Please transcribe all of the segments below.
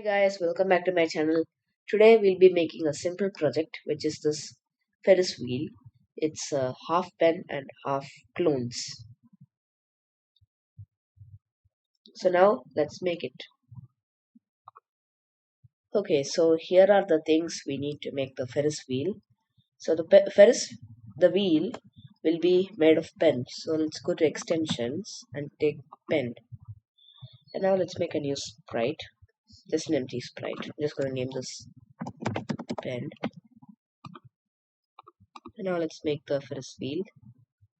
Guys, welcome back to my channel. Today we'll be making a simple project which is this Ferris wheel. It's half pen and half clones. So now let's make it. Okay, so here are the things we need to make the Ferris wheel. So the wheel will be made of pen. So let's go to extensions and take pen. And now let's make a new sprite. Just an empty sprite. I'm just going to name this pen. And now let's make the Ferris wheel.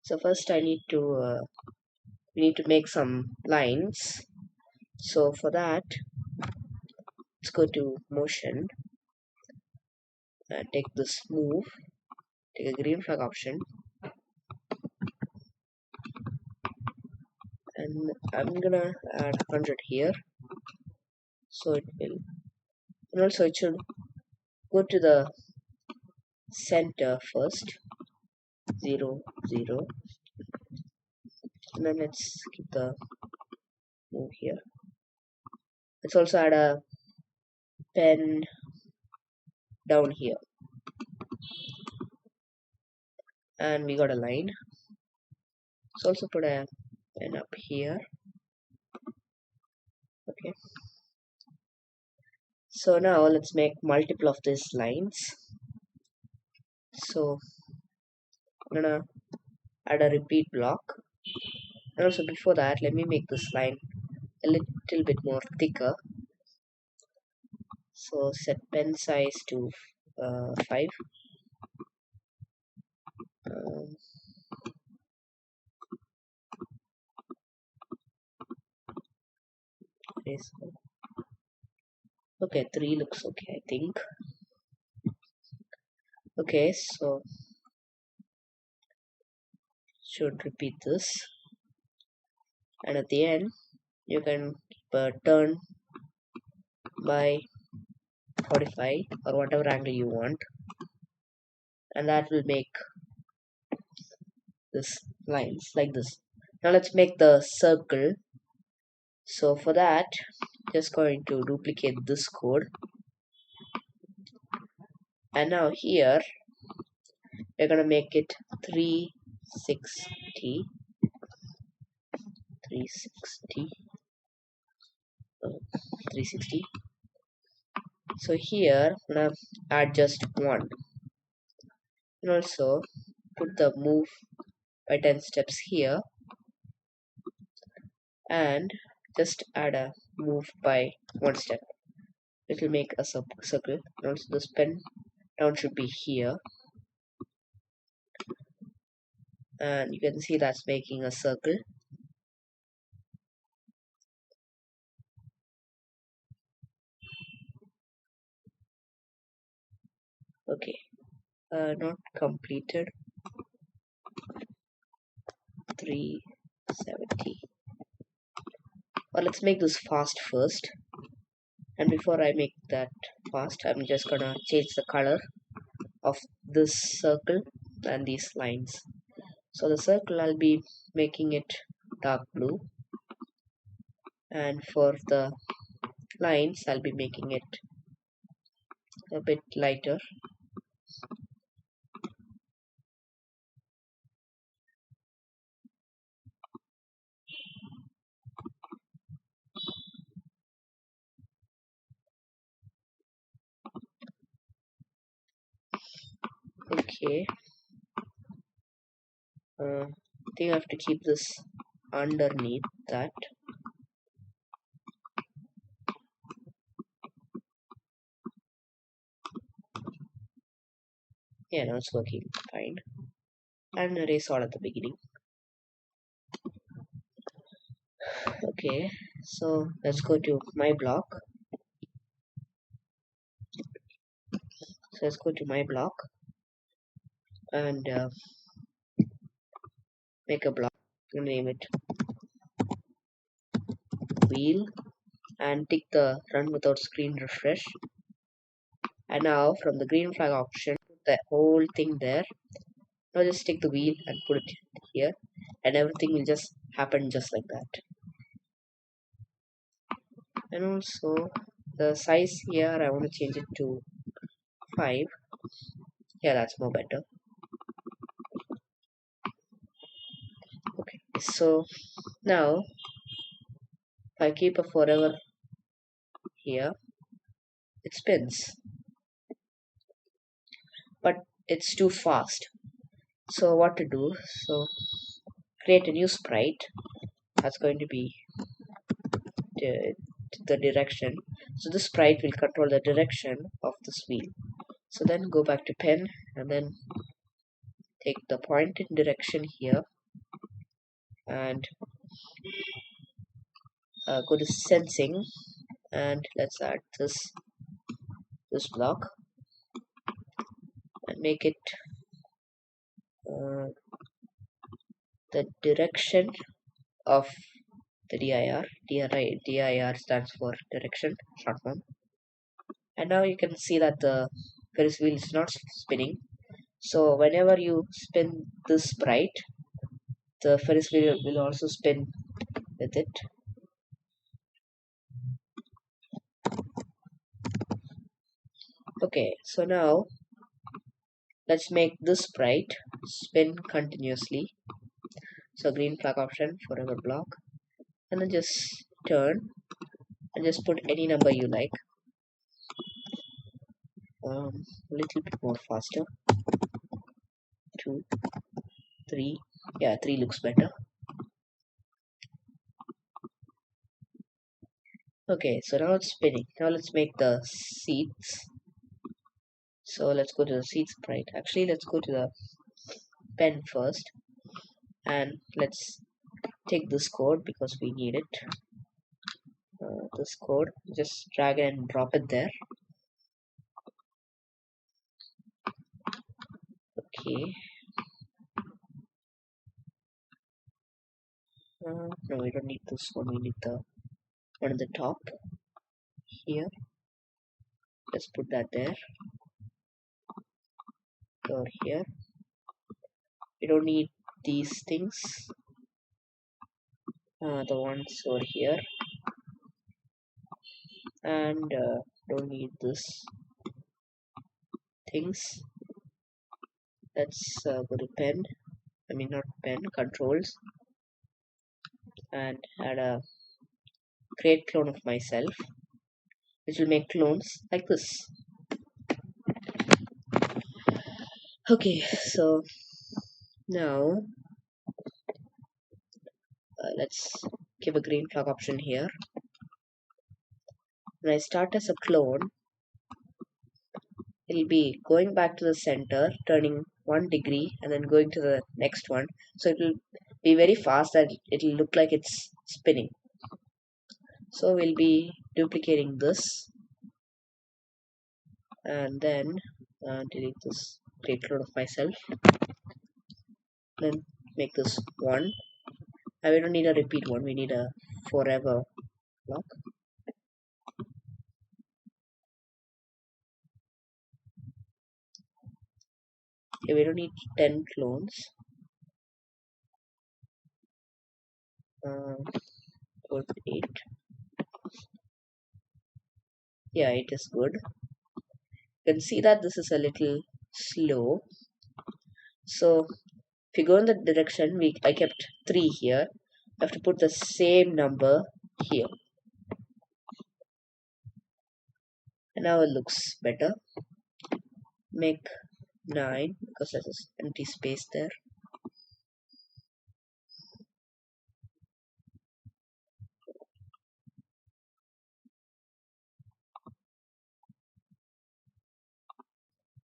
So first we need to make some lines. So for that, let's go to motion, take this move, take a green flag option, and I'm gonna add 100 here. So it will, and also it should go to the center first, 0, 0, and then let's keep the move here. Let's also add a pen down here, and we got a line. Let's also put a pen up here. Okay. So now let's make multiple of these lines. So I'm gonna add a repeat block, and also before that let me make this line a little bit more thicker. So set pen size to 5. um, okay, okay, 3 looks okay, I think. Okay, so should repeat this, and at the end you can turn by 45 or whatever angle you want, and that will make this lines like this. Now let's make the circle. So for that, just going to duplicate this code, and now here we're gonna make it 360, 360, 360. So here I'm gonna add just 1, and also put the move by 10 steps here, and just add a move by 1 step. It will make a circle, and also this pen down should be here, and you can see that's making a circle. Okay, not completed. 370. Or let's make this fast first, and before I make that fast, I'm just gonna change the color of this circle and these lines. So the circle I'll be making it dark blue, and for the lines I'll be making it a bit lighter. Okay, I think I have to keep this underneath that. Yeah, now it's working fine. And erase all at the beginning. Okay, so let's go to my block. So let's go to my block and make a block. Name it wheel, and tick the run without screen refresh. And now from the green flag option, put the whole thing there. Now just take the wheel and put it here, and everything will just happen just like that. And also The size here I want to change it to 5. Yeah, that's more better. Okay, so now if I keep a forever here, it spins, but it's too fast. So what to do? So create a new sprite that's going to be the direction. So this sprite will control the direction of this wheel. So then go back to pen and then take the pointed direction here and go to sensing, and let's add this block and make it uh, the direction of the dir. Dir stands for direction, short form. And now you can see that the Ferris wheel is not spinning. So whenever you spin this sprite, the Ferris wheel will also spin with it. Okay, so now let's make this sprite spin continuously. So green flag option, forever block, and then just turn and just put any number you like. A little bit more faster. 2, 3. Yeah, 3 looks better. Okay, so now it's spinning. Now let's make the seats. So let's go to the seat sprite. Actually, let's go to the pen first, and let's take this code because we need it. This code, just drag and drop it there. Okay. No, we don't need this one. We need the one at the top here. Let's put that there. Or here. We don't need these things. The ones over here, and don't need this things. Let's go to pen. I mean not pen, controls, and add a create clone of myself, which will make clones like this. Okay, so now let's give a green flag option here. When I start as a clone, it'll be going back to the center, turning 1 degree, and then going to the next one. So it will be very fast that it'll look like it's spinning. So we'll be duplicating this, and then delete this, create clone of myself, then make this 1. And we don't need a repeat one, we need a forever block. Okay, we don't need 10 clones. 8. Yeah, it is good. You can see that this is a little slow. So if you go in the direction, I kept 3 here. I have to put the same number here. And now it looks better. Make 9 because there's an empty space there.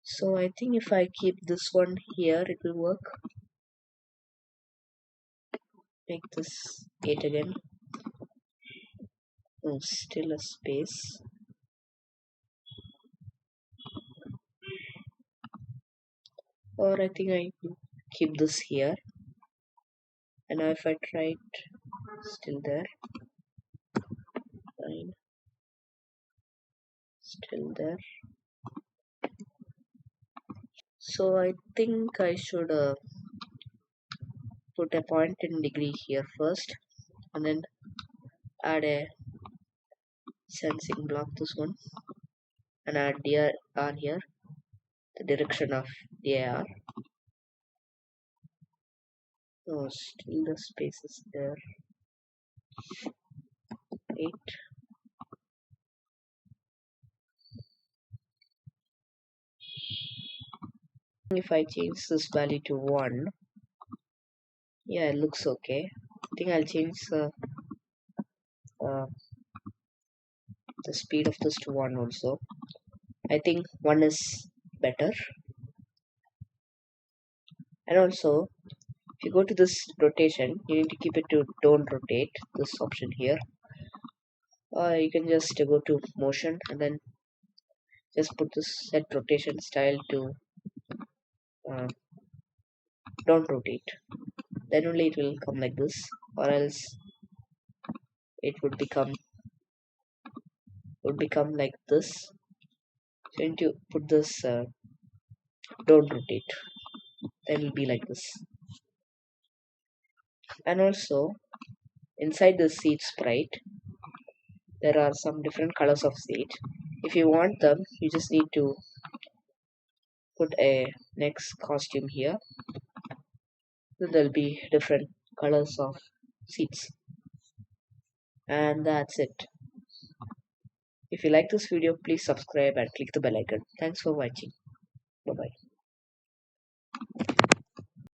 So I think if I keep this one here, it will work. Make this 8 again. Oh, still a space. Or I think I keep this here. And now if I try it, still there. 9. Still there. So I think I should put a point in degree here first, and then add a sensing block this one and add DRR here, the direction of DIR. No, still the space is there. 8. If I change this value to 1, yeah, it looks okay. I think I'll change uh, the speed of this to 1 also. I think 1 is better. And also, if you go to this rotation, you need to keep it to don't rotate, this option here. Or you can just go to motion and then just put this set rotation style to uh, don't rotate. Then only it will come like this, or else it would become like this. So you need to put this don't rotate, then it will be like this. And also inside the seat sprite there are some different colors of seat. If you want them, you just need to put a next costume here. Then there'll be different colors of seats. And that's it. If you like this video, please subscribe and click the bell icon. Thanks for watching. Bye bye.